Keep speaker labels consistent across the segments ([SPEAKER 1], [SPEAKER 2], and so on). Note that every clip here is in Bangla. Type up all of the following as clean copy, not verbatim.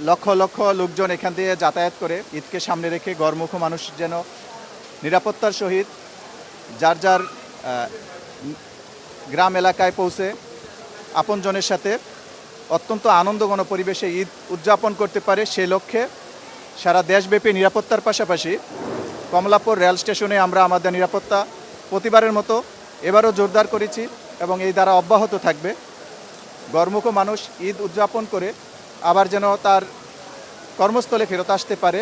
[SPEAKER 1] লক্ষ লক্ষ লোকজন এখান দিয়ে যাতায়াত করে ঈদকে সামনে রেখে গড়মুখ মানুষ যেন নিরাপত্তার সহিত যার যার গ্রাম এলাকায় পৌঁছে আপনজনের সাথে অত্যন্ত আনন্দঘন পরিবেশে ঈদ উদযাপন করতে পারে সেই লক্ষ্যে সারা দেশব্যাপী নিরাপত্তার পাশাপাশি কমলাপুর রেল স্টেশনে আমরা আমাদের নিরাপত্তা প্রতিবারের মতো এবারও জোরদার করেছি এবং এই দ্বারা অব্যাহত থাকবে। গড়মুখ মানুষ ঈদ উদযাপন করে আবার যেন তার কর্মস্থলে ফেরত আসতে পারে,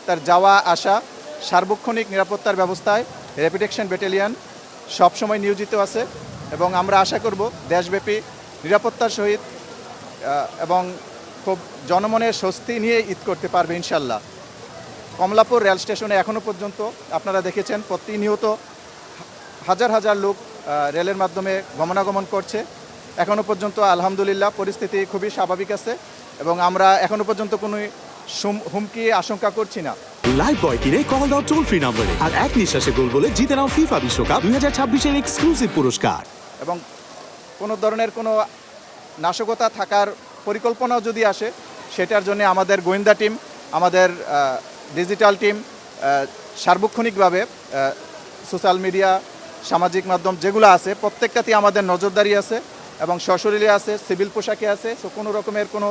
[SPEAKER 1] তার যাওয়া আসা সার্বক্ষণিক নিরাপত্তার ব্যবস্থায় র্যাপিড অ্যাকশন ব্যাটালিয়ন সবসময় নিয়োজিত আছে এবং আমরা আশা করব দেশব্যাপী নিরাপত্তার সহিত এবং খুব জনমনের স্বস্তি নিয়ে ঈদ করতে পারবে ইনশাল্লাহ। কমলাপুর রেল স্টেশনে এখনও পর্যন্ত আপনারা দেখেছেন প্রতিনিয়ত হাজার হাজার লোক রেলের মাধ্যমে গমনাগমন করছে। এখনও পর্যন্ত আলহামদুলিল্লাহ পরিস্থিতি খুবই স্বাভাবিক আছে এবং আমরা এখনও পর্যন্ত কোনো হুমকি আশঙ্কা করছি না।
[SPEAKER 2] লাইভ বয় কিনে কল দাও টোল ফ্রি নম্বরে আর এক নিঃশ্বাসে গোল বলে জিতে নাও ফিফা বিশ্বকাপ 2026-এর এক্সক্লুসিভ পুরস্কার।
[SPEAKER 1] এবং কোনো ধরনের কোনো নাশকতা থাকার পরিকল্পনাও যদি আসে সেটার জন্য আমাদের গোয়েন্দা টিম, আমাদের ডিজিটাল টিম সার্বক্ষণিকভাবে সোশ্যাল মিডিয়া, সামাজিক মাধ্যম যেগুলো আছে প্রত্যেকটাতেই আমাদের নজরদারি আছে এবং সশরীরে আছে, সিভিল পোশাকে আছে। সো কোনো রকমের কোনো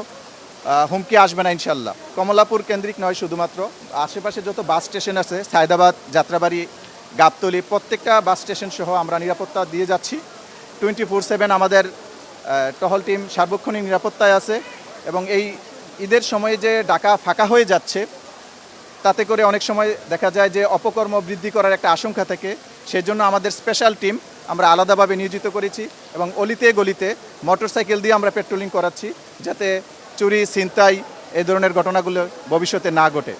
[SPEAKER 1] হুমকি আসবে না ইনশাল্লাহ। কমলাপুর কেন্দ্রিক নয়, শুধুমাত্র আশেপাশে যত বাস স্টেশন আছে, সায়দাবাদ, যাত্রাবাড়ি, গাবতলী, প্রত্যেকটা বাস স্টেশন সহ আমরা নিরাপত্তা দিয়ে যাচ্ছি। 24/7 আমাদের টহল টিম সার্বক্ষণিক নিরাপত্তায় আছে এবং এই ঈদের সময়ে যে ঢাকা ফাঁকা হয়ে যাচ্ছে তাতে করে অনেক সময় দেখা যায় যে অপকর্ম বৃদ্ধি করার একটা আশঙ্কা থাকে। সেজন্য আমাদের স্পেশাল টিম আমরা আলাদাভাবে নিয়োজিত করেছি এবং অলিতে গলিতে মোটরসাইকেল দিয়ে আমরা পেট্রোলিং করাচ্ছি যাতে চুরি, ছিনতাই এই ধরনের ঘটনাগুলো ভবিষ্যতে না ঘটে।